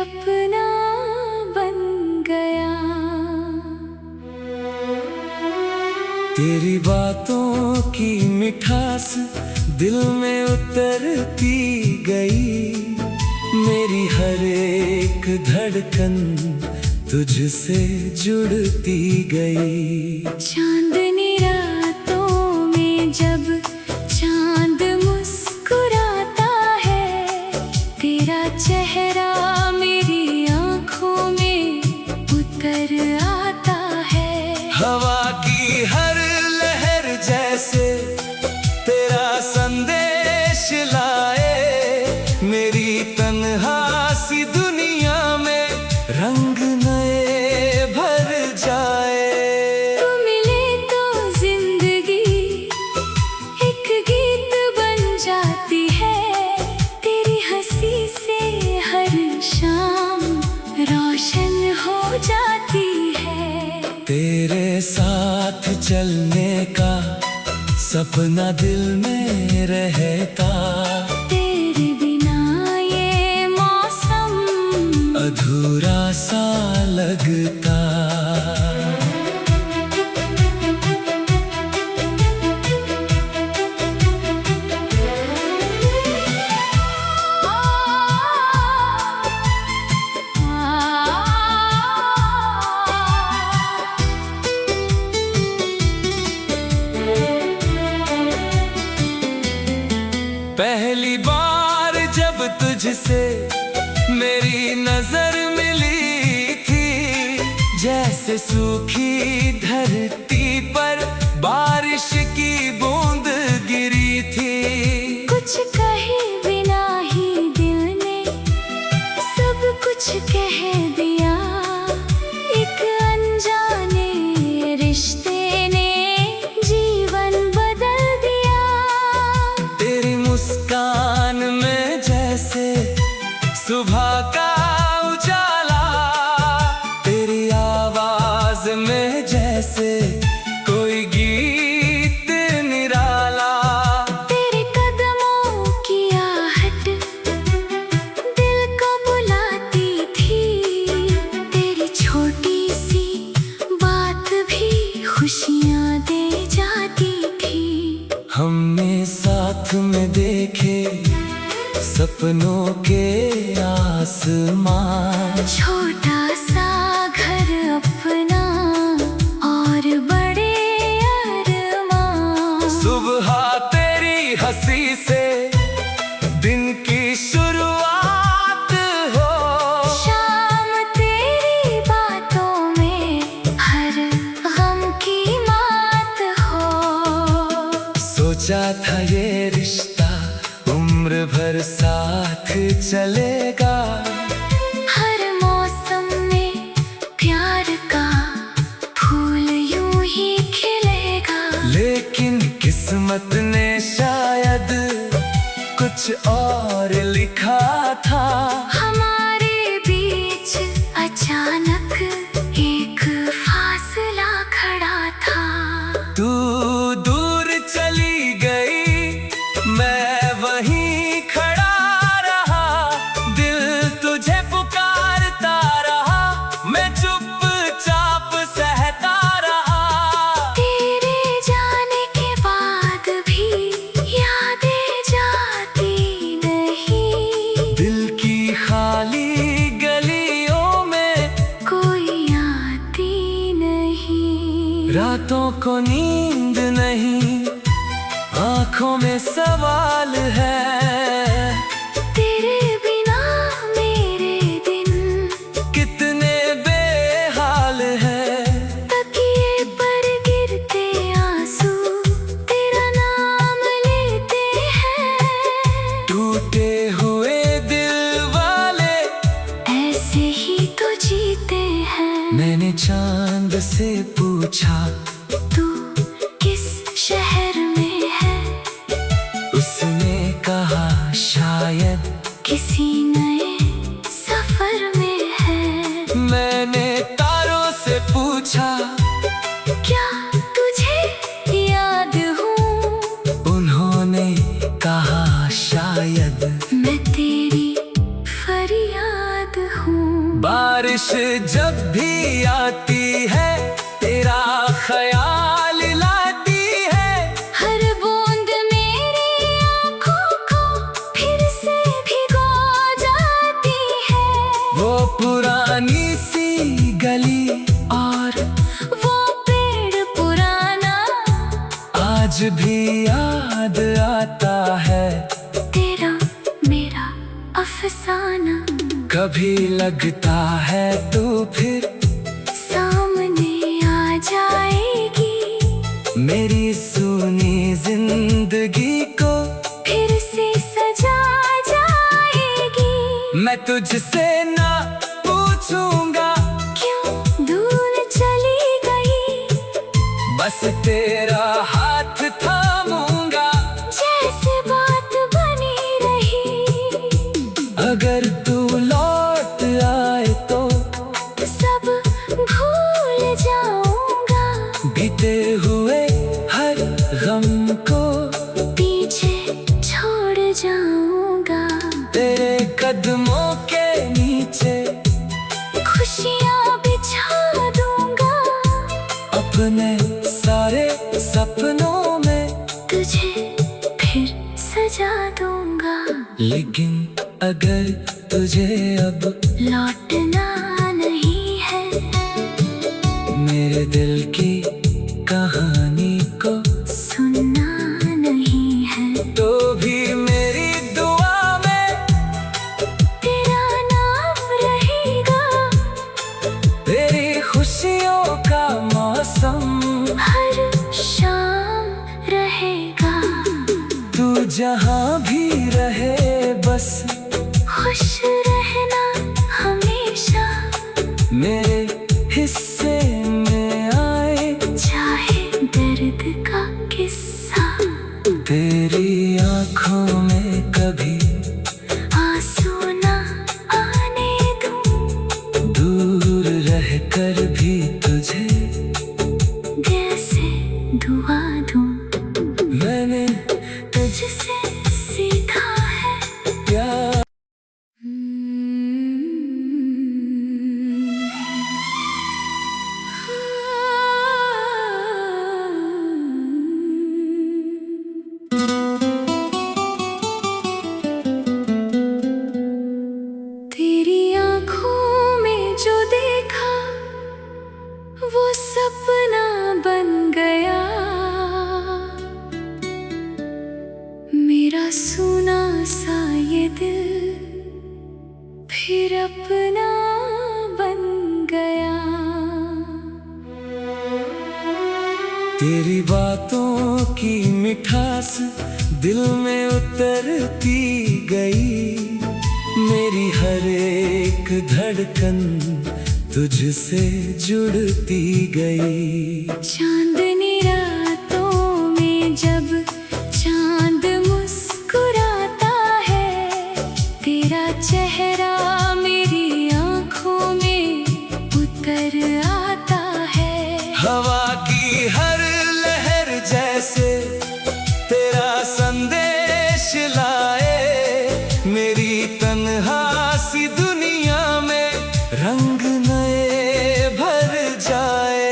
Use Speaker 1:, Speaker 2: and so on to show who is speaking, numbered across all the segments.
Speaker 1: अपना बन गया।
Speaker 2: तेरी बातों की मिठास दिल में उतरती गई, मेरी हर एक धड़कन तुझसे जुड़ती गई।
Speaker 1: चांदनी रातों में जब चांद मुस्कुराता है, तेरा चेहरा मेरी आँखों में उतर आता है।
Speaker 2: हवा की हर लहर जैसे तेरा संदेश लाए, मेरी तन्हा सी दुनिया में रंग नए भर जाए।
Speaker 1: तू मिले तो जिंदगी एक गीत बन जाती है, तेरी हंसी से हर शाम रोशन हो जाती है।
Speaker 2: तेरे साथ चलने का सपना दिल में रहता,
Speaker 1: तेरे बिना ये मौसम
Speaker 2: अधूरा सा लगता। पहली बार जब तुझसे मेरी नजर मिली थी, जैसे सूखी धरती पर बारिश की बूंद गिरी थी।
Speaker 1: कुछ कहे बिना ही दिल ने सब कुछ कह दिया, एक अनजाने रिश्ते ने जीवन बदल दिया।
Speaker 2: तेरी मुस्कान में जैसे सुबह का उजाला, तेरी आवाज में जैसे कोई गीत निराला।
Speaker 1: तेरे कदमों की आहट दिल को बुलाती थी, तेरी छोटी सी बात भी खुशियाँ दे जाती थी।
Speaker 2: हमने साथ में देखे सपनों के आसमान,
Speaker 1: छोटा सा घर अपना और बड़े अरमान।
Speaker 2: सुबह तेरी हंसी से दिन की शुरुआत हो,
Speaker 1: शाम तेरी बातों में हर गम की मात हो।
Speaker 2: सोचा था ये रिश्ता उम्र भर साथ चलेगा,
Speaker 1: हर मौसम में प्यार का फूल यूं ही खिलेगा।
Speaker 2: लेकिन किस्मत ने शायद कुछ और लिखा था।
Speaker 1: हमारे बीच अचानक एक फासला खड़ा था।
Speaker 2: तू दूर चली गई, मैं वहीं खड़ा रहा, दिल तुझे पुकारता रहा, मैं चुपचाप सहता रहा।
Speaker 1: तेरे जाने के बाद भी यादें जाती नहीं,
Speaker 2: दिल की खाली गलियों में
Speaker 1: कोई आती नहीं।
Speaker 2: रातों को नींद नहीं, आँखों में सवाल है।
Speaker 1: तेरे बिना मेरे दिन
Speaker 2: कितने बेहाल है,
Speaker 1: तकिए पर गिरते आंसू तेरा नाम लेते हैं।
Speaker 2: टूटे हुए दिल वाले
Speaker 1: ऐसे ही तो जीते हैं।
Speaker 2: मैंने चांद से पूछा
Speaker 1: तू किस शहर में है,
Speaker 2: उसने कहा शायद
Speaker 1: किसी नए सफर में है।
Speaker 2: मैंने तारों से पूछा
Speaker 1: क्या तुझे याद हूँ,
Speaker 2: उन्होंने कहा शायद
Speaker 1: मैं तेरी फरियाद हूँ।
Speaker 2: बारिश जब भी आती है तेरा ख्याल लाती है।
Speaker 1: हर बूंद मेरी आँखों को फिर से भिगो जाती है।
Speaker 2: वो पुरानी सी गली और
Speaker 1: वो पेड़ पुराना
Speaker 2: आज भी याद आता है।
Speaker 1: तेरा मेरा अफसाना
Speaker 2: कभी लगता है तू फिर
Speaker 1: सामने आ जाएगी।
Speaker 2: मेरी सुनी जिंदगी को
Speaker 1: फिर से सजा जाएगी।
Speaker 2: मैं तुझसे ना पूछूंगा
Speaker 1: क्यों दूर चली गई।
Speaker 2: बस तेरा हाथ थामूंगा
Speaker 1: जैसे बात बनी रही।
Speaker 2: अगर तू लौट आए तो
Speaker 1: सब भूल जाऊंगा।
Speaker 2: बीते हुए हर गम को
Speaker 1: पीछे छोड़ जाऊंगा।
Speaker 2: तेरे कदमों के नीचे
Speaker 1: खुशियाँ बिछा दूंगा।
Speaker 2: अपने सारे सपनों में
Speaker 1: तुझे फिर सजा दूंगा।
Speaker 2: लेकिन अगर तुझे अब
Speaker 1: लौटना नहीं है।
Speaker 2: मेरे दिल की कहानी को
Speaker 1: सुनना नहीं है।
Speaker 2: तो भी मेरी दुआ में
Speaker 1: तेरा नाम रहेगा।
Speaker 2: तेरी खुशियों का मौसम
Speaker 1: हर शाम रहेगा।
Speaker 2: तू जहाँ भी रहे बस
Speaker 1: खुश रहना हमेशा।
Speaker 2: मेरे हिस्से में आए
Speaker 1: चाहे दर्द का किस्सा।
Speaker 2: तेरी आँखों में कभी
Speaker 1: आंसू ना आने दूं।
Speaker 2: दूर रह कर भी तुझे
Speaker 1: दिल से दुआ दूं।
Speaker 2: मैंने
Speaker 1: तुझसे सीखा है
Speaker 2: प्यार।
Speaker 1: तेरी आँखों में जो देखा वो सपना बन गया। मेरा सुना सा ये दिल फिर अपना बन गया।
Speaker 2: तेरी बातों की मिठास दिल में उतरती गई। मेरी हर एक धड़कन तुझसे जुड़ती गई।
Speaker 1: चांदनी रातों में जब चांद मुस्कुराता है। तेरा चेहरा मेरी आँखों में उतर आता है।
Speaker 2: हवा की हर लहर जैसे तेरा संदेश लाए। मेरी तन्हा सी दुनिया में रंग नए भर जाए।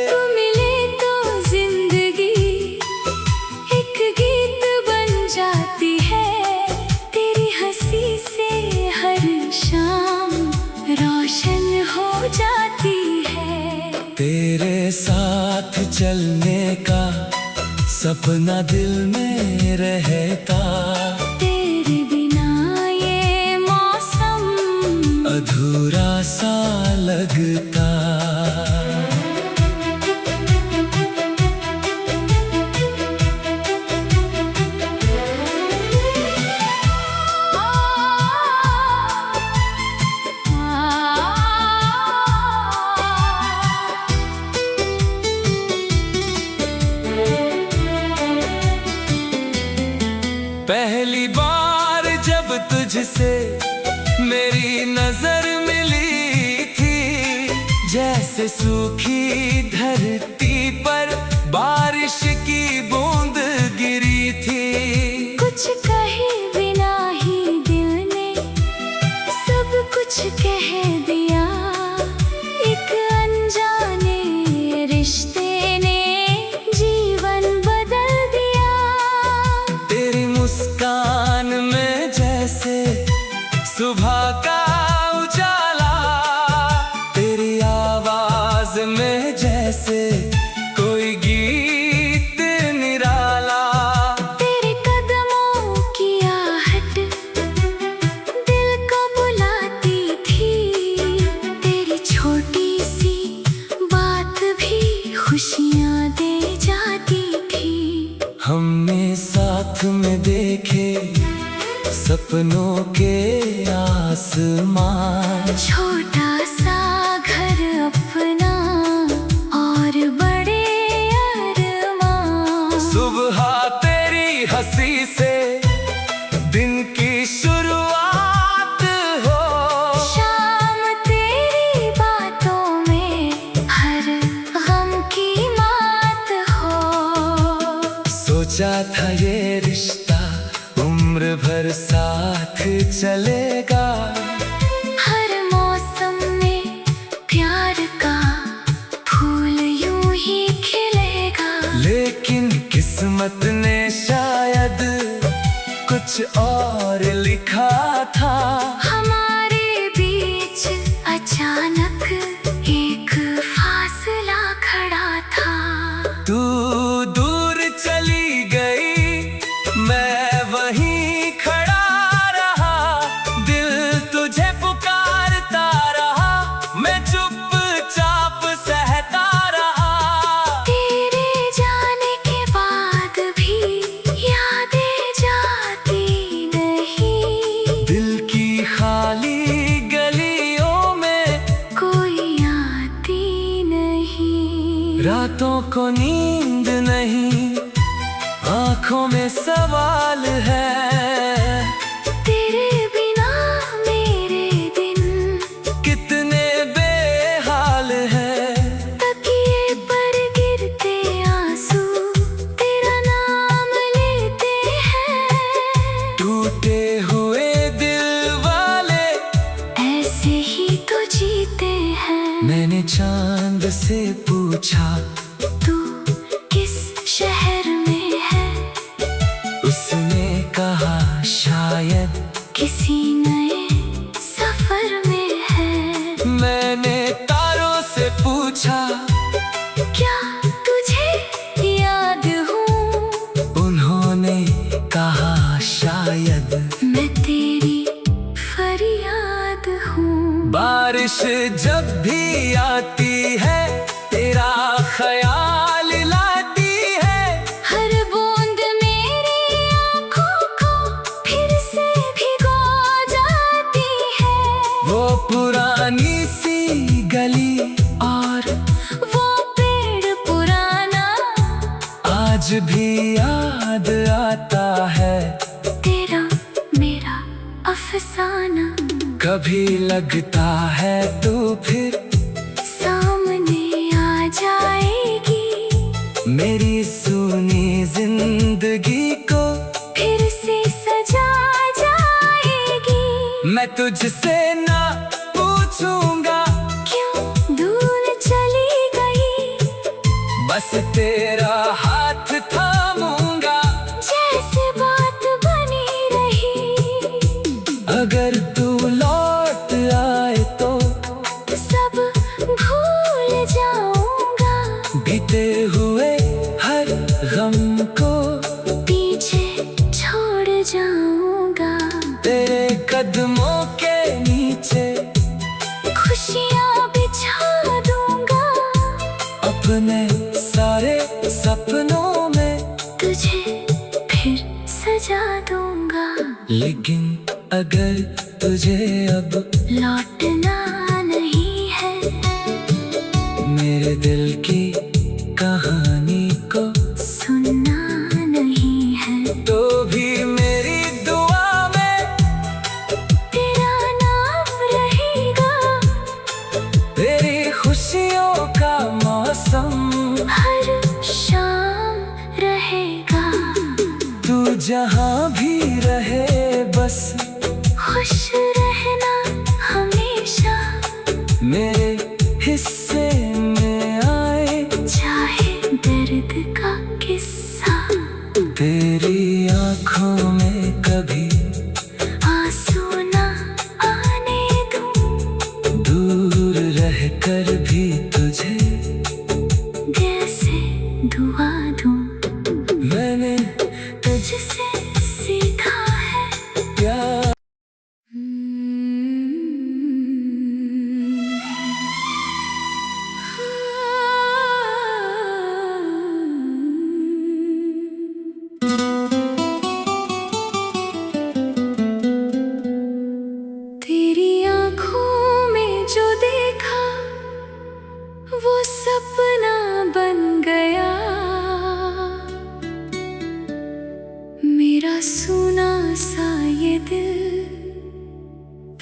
Speaker 1: तू मिले तो जिंदगी एक गीत बन जाती है। तेरी हंसी से हर शाम रोशन हो जाती है।
Speaker 2: तेरे साथ चलने का सपना दिल में रहता।
Speaker 1: तेरे बिना ये मौसम
Speaker 2: अधूरा सा लगता। पहली बार जब तुझसे मेरी नजर मिली थी। जैसे सूखी धरती पर बारिश की बूंद गिरी थी।
Speaker 1: कुछ कहे बिना ही दिल ने सब कुछ कह दिया।
Speaker 2: सुबह का उजाला, तेरी आवाज में जैसे कोई गीत निराला।
Speaker 1: तेरे कदमों की आहट दिल को बुलाती थी, तेरी छोटी सी बात भी खुशियाँ दे जाती थी।
Speaker 2: हमने साथ में देखे सपनों के आसमान,
Speaker 1: छोटा सा घर अपना और बड़े अरमान।
Speaker 2: सुबह तेरी हंसी से दिन की शुरुआत हो,
Speaker 1: शाम तेरी बातों में हर गम की मात हो।
Speaker 2: सोचा था ये रिश्ता उम्र भर साथ चलेगा,
Speaker 1: हर मौसम में प्यार का फूल यूं ही खिलेगा।
Speaker 2: लेकिन किस्मत ने शायद कुछ और लिखा था।
Speaker 1: हमारे बीच अचानक एक फासला खड़ा था।
Speaker 2: तू दूर चली गई, मैं वहीं खड़ा रहा, दिल तुझे पुकारता रहा, मैं चुपचाप सहता रहा।
Speaker 1: तेरे जाने के बाद भी यादें जाती नहीं,
Speaker 2: दिल की खाली गलियों में
Speaker 1: कोई आती नहीं।
Speaker 2: रातों को नींद नहीं, आंखों में सवाल है।
Speaker 1: तेरे बिना मेरे दिन
Speaker 2: कितने बेहाल है।
Speaker 1: तकिए पर गिरते आंसू तेरा नाम लेते हैं।
Speaker 2: टूटे हुए दिल वाले
Speaker 1: ऐसे ही तो जीते हैं।
Speaker 2: मैंने चांद से पूछा
Speaker 1: तू किस शहर में है,
Speaker 2: उसने कहा शायद
Speaker 1: किसी नए सफर में है।
Speaker 2: मैंने तारों से पूछा
Speaker 1: क्या तुझे याद हूँ,
Speaker 2: उन्होंने कहा शायद
Speaker 1: मैं तेरी फरियाद हूँ।
Speaker 2: बारिश जब भी आती है तेरा ख्याल लाती है।
Speaker 1: हर बूंद मेरी आँखों को फिर से भिगो जाती है।
Speaker 2: वो पुरानी सी गली और
Speaker 1: वो पेड़ पुराना
Speaker 2: आज भी याद आता है।
Speaker 1: तेरा मेरा अफसाना
Speaker 2: कभी लगता है तू फिर
Speaker 1: सामने आ जाएगी,
Speaker 2: मेरी सुनी जिंदगी को
Speaker 1: फिर से सजा जाएगी।
Speaker 2: मैं तुझसे ना पूछूंगा
Speaker 1: क्यों दूर चली गई,
Speaker 2: बस तेरा हाथ थामूंगा।
Speaker 1: जैसे बात बनी रही,
Speaker 2: अगर तू लौट आए तो
Speaker 1: सब भूल जाऊंगा।
Speaker 2: बीते हुए हर गम को
Speaker 1: पीछे छोड़ जाऊंगा।
Speaker 2: तेरे कदमों के नीचे
Speaker 1: खुशियाँ बिछा दूंगा,
Speaker 2: अपने सारे सपनों में
Speaker 1: तुझे फिर सजा दूंगा।
Speaker 2: लेकिन अगर तुझे अब
Speaker 1: लौटना नहीं है,
Speaker 2: मेरे दिल की कहानी को
Speaker 1: सुनना नहीं है,
Speaker 2: तो भी मेरी दुआ में
Speaker 1: तेरा नाम रहेगा।
Speaker 2: तेरी खुशियों का मौसम
Speaker 1: हर शाम रहेगा।
Speaker 2: तू जहाँ भी रहे बस
Speaker 1: खुश रहना हमेशा,
Speaker 2: मेरे हिस्से में आए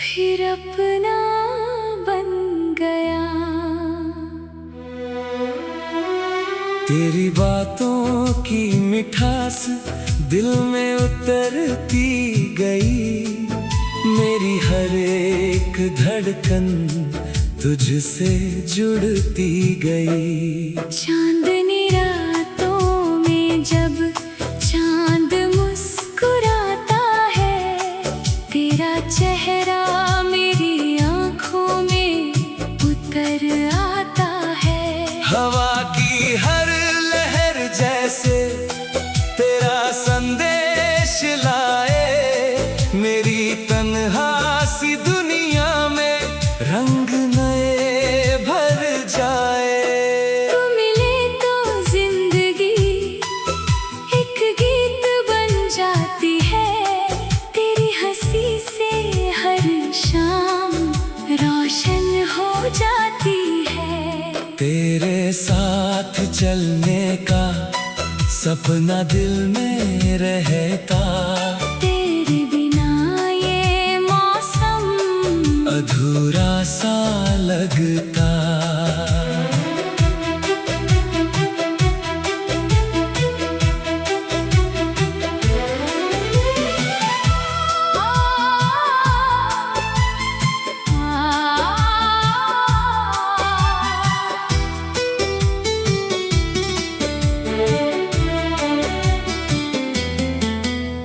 Speaker 1: फिर अपना बन गया।
Speaker 2: तेरी बातों की मिठास दिल में उतरती गई, मेरी हर एक धड़कन तुझसे जुड़ती गई।
Speaker 1: चांदनी रातों में जब चांद मुस्कुराता है, तेरा चेहरा मेरी आंखों में उतर आता है।
Speaker 2: हवा की हर लहर जैसे तेरा संदेश लाए, मेरी तन्हा सी दुनिया में रंग नए भर जाए।
Speaker 1: तू मिले तो जिंदगी एक गीत बन जाती है, तेरी हंसी से हर शाम रोशन हो जाती है।
Speaker 2: तेरे साथ चलने का सपना दिल में रहता,
Speaker 1: तेरे बिना ये मौसम
Speaker 2: अधूरा सा लगता।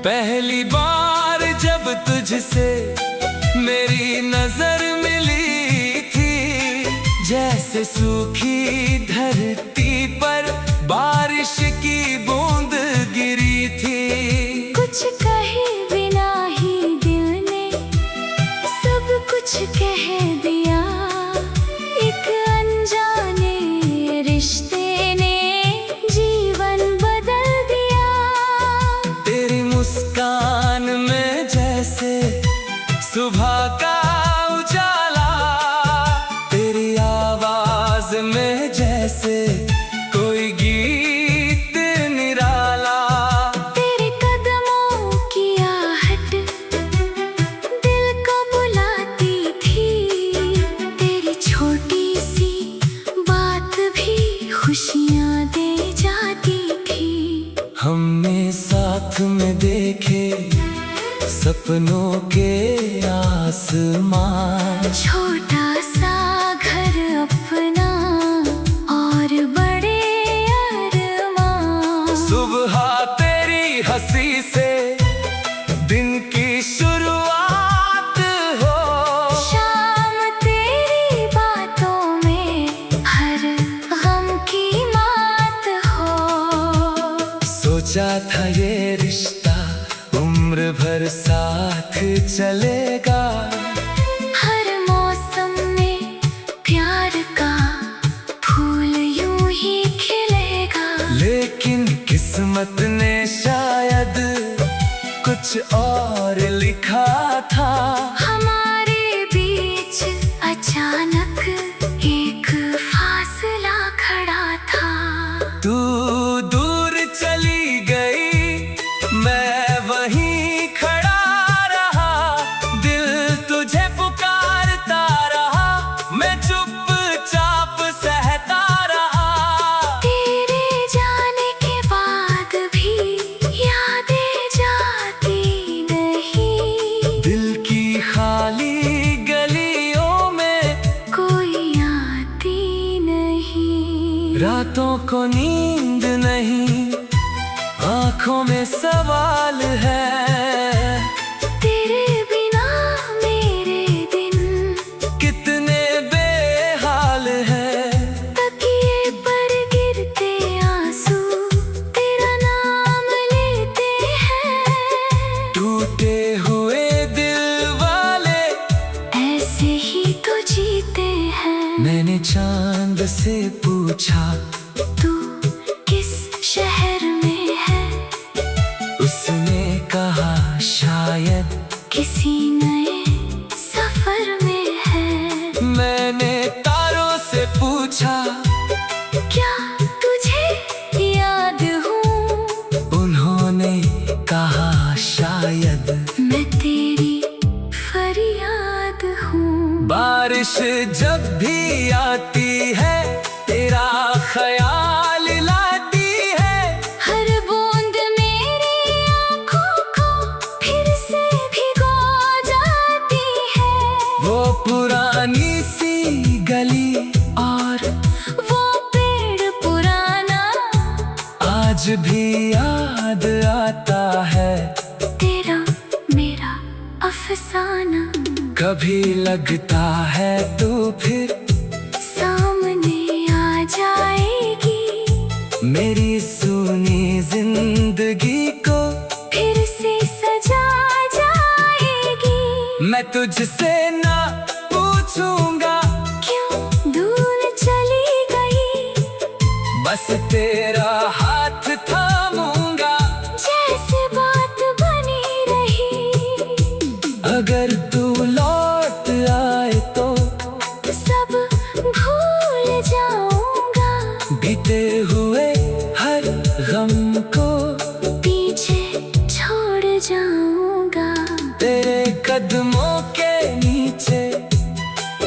Speaker 2: पहली बार जब तुझसे मेरी नजर मिली थी, जैसे सूखी धरती पर बारिश की बूंद गिरी थी।
Speaker 1: कुछ कहे बिना ही दिल ने सब कुछ कह दिया, एक अनजाने रिश्ते ने जीवन बदल दिया।
Speaker 2: तेरी मुस्कान में जैसे सुबह का उजाला, तेरी आवाज में जैसे कोई गीत निराला।
Speaker 1: तेरे कदमों की आहट दिल को बुलाती थी, तेरी छोटी सी बात भी खुशियाँ दे जाती थी।
Speaker 2: हमने साथ में देखे सपनों के आसमान,
Speaker 1: छोटा सा घर अपना और बड़े अरमान।
Speaker 2: सुबह तेरी हंसी से दिन की शुरुआत हो,
Speaker 1: शाम तेरी बातों में हर गम की मात हो।
Speaker 2: सोचा था ये रिश्ता उम्र भर साथ चलेगा,
Speaker 1: हर मौसम में प्यार का फूल यूं ही खिलेगा।
Speaker 2: लेकिन किस्मत ने शायद कुछ और लिखा था।
Speaker 1: हमारे बीच अचानक एक फासला खड़ा था।
Speaker 2: तू दूर चली गई, मैं वहीं खड़ा रहा, दिल तुझे पुकारता रहा, मैं चुपचाप सहता रहा।
Speaker 1: तेरे जाने के बाद भी यादें जाती नहीं,
Speaker 2: दिल की खाली गलियों में
Speaker 1: कोई आती नहीं।
Speaker 2: रातों को नींद नहीं, आंखों में सवाल है,
Speaker 1: तेरे बिना मेरे दिन
Speaker 2: कितने बेहाल है।
Speaker 1: तकिए पर गिरते आंसू तेरा नाम लेते हैं।
Speaker 2: टूटे हुए दिल वाले
Speaker 1: ऐसे ही तो जीते हैं।
Speaker 2: मैंने चांद से पूछा
Speaker 1: तू किस शहर में है?
Speaker 2: उसने कहा बारिश जब भी आती है तेरा ख्याल लाती है।
Speaker 1: हर बूंद मेरी आँखों को फिर से भिगो जाती है।
Speaker 2: वो पुरानी सी गली और
Speaker 1: वो पेड़ पुराना
Speaker 2: आज भी याद आता है।
Speaker 1: तेरा मेरा अफसाना
Speaker 2: कभी लगता है तो फिर
Speaker 1: सामने आ जाएगी।
Speaker 2: मेरी सुनी जिंदगी को
Speaker 1: फिर से सजा जाएगी।
Speaker 2: मैं तुझसे ना पूछूंगा
Speaker 1: क्यों दूर चली गई।
Speaker 2: बस तेरा हाथ थामूंगा
Speaker 1: जैसे बात बनी रही।
Speaker 2: अगर तू लौट आए तो
Speaker 1: सब भूल जाऊंगा।
Speaker 2: बीते हुए हर गम को
Speaker 1: पीछे छोड़ जाऊंगा।
Speaker 2: तेरे कदमों के नीचे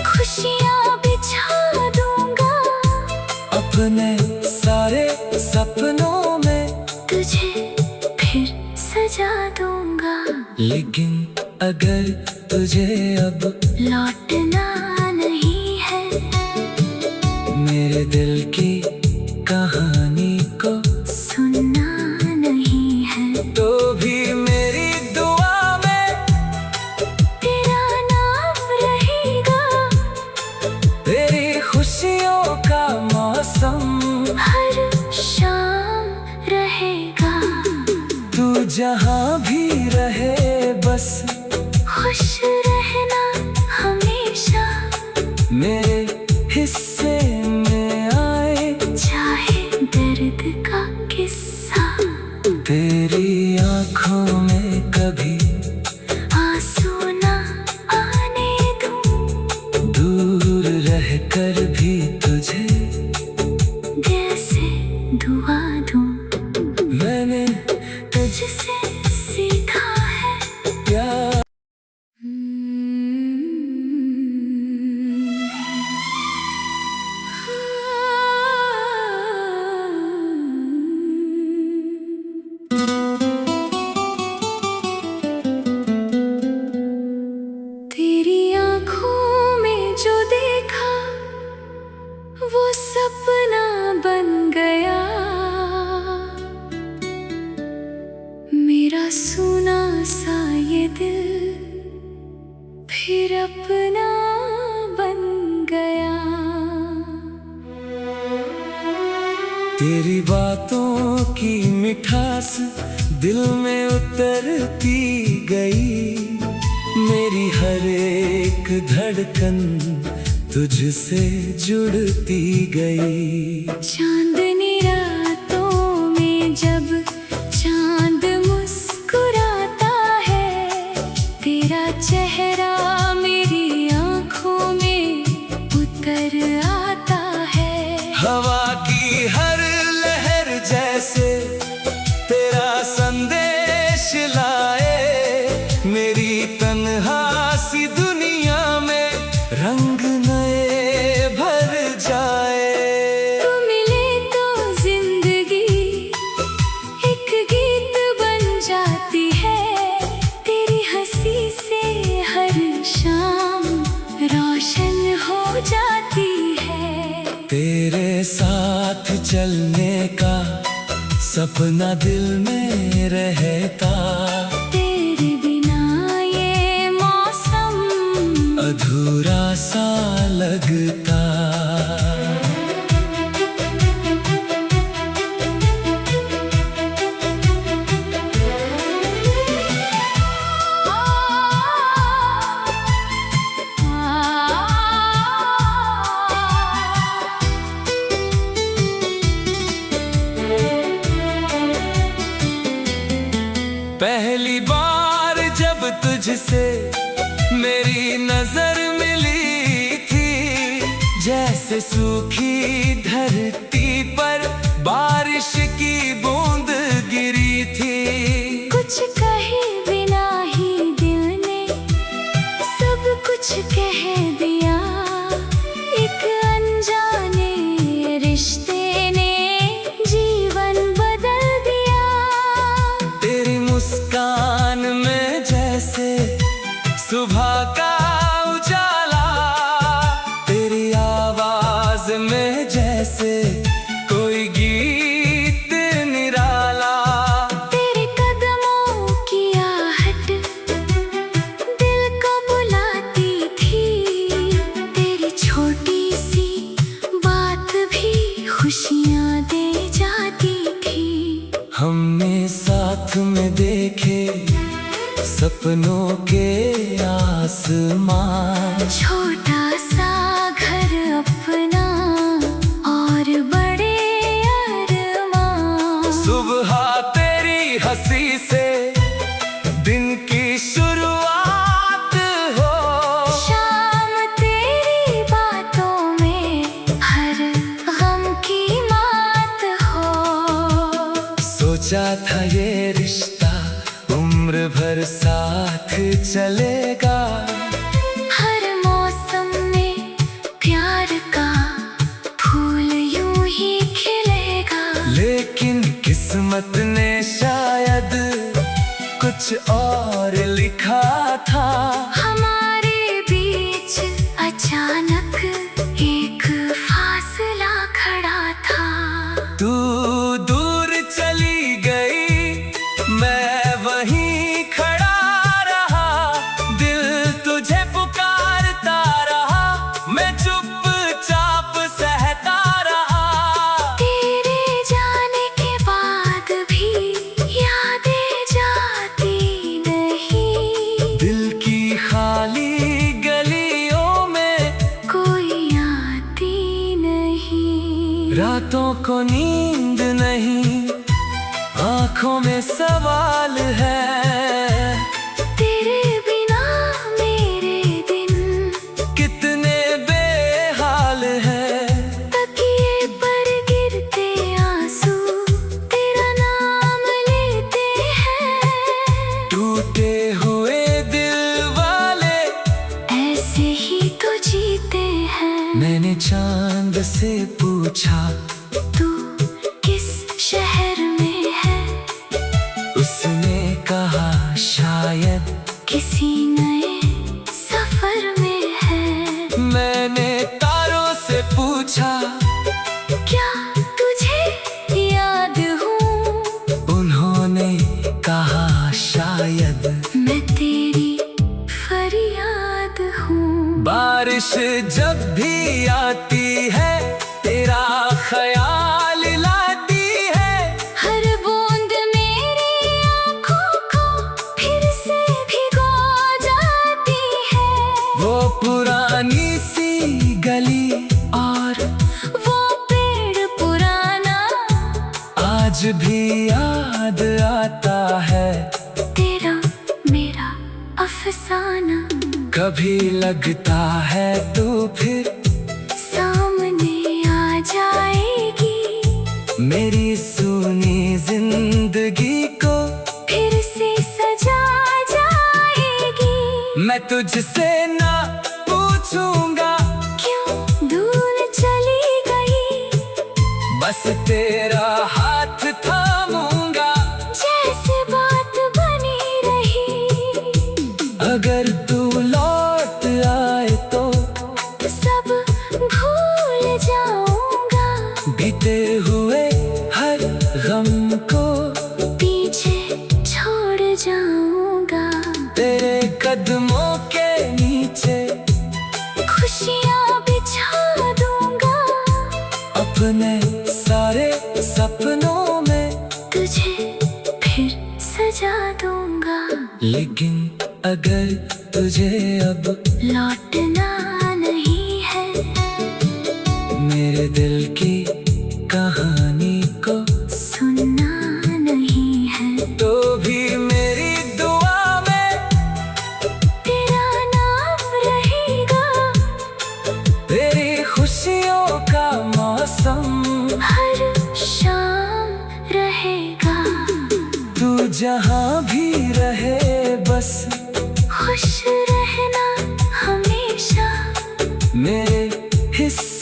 Speaker 1: खुशियाँ बिछा दूंगा।
Speaker 2: अपने सारे सपनों में
Speaker 1: तुझे फिर सजा दूंगा।
Speaker 2: लेकिन अगर तुझे अब
Speaker 1: लौटना नहीं है।
Speaker 2: मेरे दिल की कहानी को
Speaker 1: सुनना नहीं है।
Speaker 2: तो भी मेरी दुआ में
Speaker 1: तेरा नाम रहेगा।
Speaker 2: तेरी खुशियों का मौसम
Speaker 1: हर शाम रहेगा।
Speaker 2: तू जहाँ भी रहे बस
Speaker 1: खुश रहना हमेशा।
Speaker 2: मेरे हिस्से में आए
Speaker 1: चाहे दर्द का किस्सा।
Speaker 2: तेरी आँखों में कभी
Speaker 1: आंसू ना आने दूं।
Speaker 2: दूर रहकर भी तुझे
Speaker 1: दिल से दुआ दूं।
Speaker 2: मैंने
Speaker 1: तुझसे सीखा है
Speaker 2: प्यार।
Speaker 1: तेरी आँखों में जो देखा वो सपना बन गया। मेरा सुना सा ये दिल फिर अपना बन गया।
Speaker 2: तेरी बातों की मिठास दिल में उतरती गई। मेरी हर एक धड़कन तुझसे जुड़ती गई।
Speaker 1: चांदनी रातों में जब चांद मुस्कुराता है। तेरा चेहरा मेरी आँखों में उतर आता है।
Speaker 2: हवा की हर लहर जैसे तेरा संदेश लाए। मेरी तन्हा सी दुनिया में रंग नए भर जाए।
Speaker 1: तू मिले तो जिंदगी एक गीत बन जाती है। तेरी हंसी से हर शाम रोशन हो जाती है।
Speaker 2: तेरे साथ चलने का सपना दिल में रहता।
Speaker 1: तेरे बिना ये मौसम
Speaker 2: अधूरा सा लगता। पहली बार जब तुझसे मेरी नजर मिली थी। जैसे सूखी धरती पर बारिश की बूंद गिरी थी।
Speaker 1: कुछ कहे बिना ही दिल ने सब कुछ कह दिया।
Speaker 2: आसमां।
Speaker 1: छोटा सा घर अपना और बड़े अरमान।
Speaker 2: सुबह तेरी हंसी से दिन की शुरुआत हो।
Speaker 1: शाम तेरी बातों में हर गम की मात हो।
Speaker 2: सोचा था ये रिश्ता उम्र भर साथ चलेगा।
Speaker 1: हर मौसम में प्यार का फूल यूं ही खिलेगा।
Speaker 2: लेकिन किस्मत ने शायद कुछ और लिखा था।
Speaker 1: हमारे बीच अचानक एक फासला खड़ा था।
Speaker 2: तू दूर चली गई, मैं वहीं खड़ा रहा। दिल तुझे पुकारता रहा, मैं चुपचाप सहता रहा।
Speaker 1: तेरे जाने के बाद भी यादें जाती नहीं।
Speaker 2: दिल की खाली गलियों में
Speaker 1: कोई आती नहीं।
Speaker 2: रातों को नींद नहीं, आंखों में सवाल है।
Speaker 1: तेरे बिना मेरे दिन
Speaker 2: कितने बेहाल है।
Speaker 1: तकिए पर गिरते आंसू तेरा नाम लेते हैं।
Speaker 2: टूटे हुए दिल वाले
Speaker 1: ऐसे ही तो जीते हैं।
Speaker 2: मैंने चांद से पूछा
Speaker 1: तू किस शहर में है?
Speaker 2: उसने कहा शायद
Speaker 1: किसी नए सफर में है।
Speaker 2: मैंने तारों से पूछा
Speaker 1: क्या तुझे याद हूँ?
Speaker 2: उन्होंने कहा शायद।
Speaker 1: मैं तेरी फरियाद हूँ।
Speaker 2: बारिश जब भी आती है तेरा ख्याल लाती है।
Speaker 1: हर बूंद मेरी आँखों को फिर से भिगो जाती है।
Speaker 2: वो पुरानी सी गली और
Speaker 1: वो पेड़ पुराना
Speaker 2: आज भी याद आता है।
Speaker 1: तेरा मेरा अफसाना।
Speaker 2: कभी लगता है तू फिर
Speaker 1: सामने आ जाएगी।
Speaker 2: मेरी सुनी जिंदगी को
Speaker 1: फिर से सजा जाएगी।
Speaker 2: मैं तुझसे ना पूछूंगा
Speaker 1: क्यों दूर चली गई।
Speaker 2: बस तेरा हाथ थामूंगा।
Speaker 1: जैसे बात बनी रही।
Speaker 2: अगर तू लौट आए तो
Speaker 1: सब भूल जाऊंगा।
Speaker 2: बीते हुए हर गम को
Speaker 1: पीछे छोड़ जाऊंगा।
Speaker 2: तेरे कदमों के नीचे
Speaker 1: खुशियाँ बिछा दूंगा।
Speaker 2: अपने सारे सपनों में
Speaker 1: तुझे फिर सजा दूंगा।
Speaker 2: लेकिन अगर तुझे अब
Speaker 1: लौटना नहीं है।
Speaker 2: मेरे दिल की कहानी को
Speaker 1: सुनना नहीं है।
Speaker 2: तो भी मेरी दुआ में
Speaker 1: तेरा नाम रहेगा।
Speaker 2: तेरी खुशियों का मौसम
Speaker 1: हर शाम रहेगा।
Speaker 2: तू जहाँ भी रहे बस
Speaker 1: खुश रहना हमेशा।
Speaker 2: मेरे हिस्से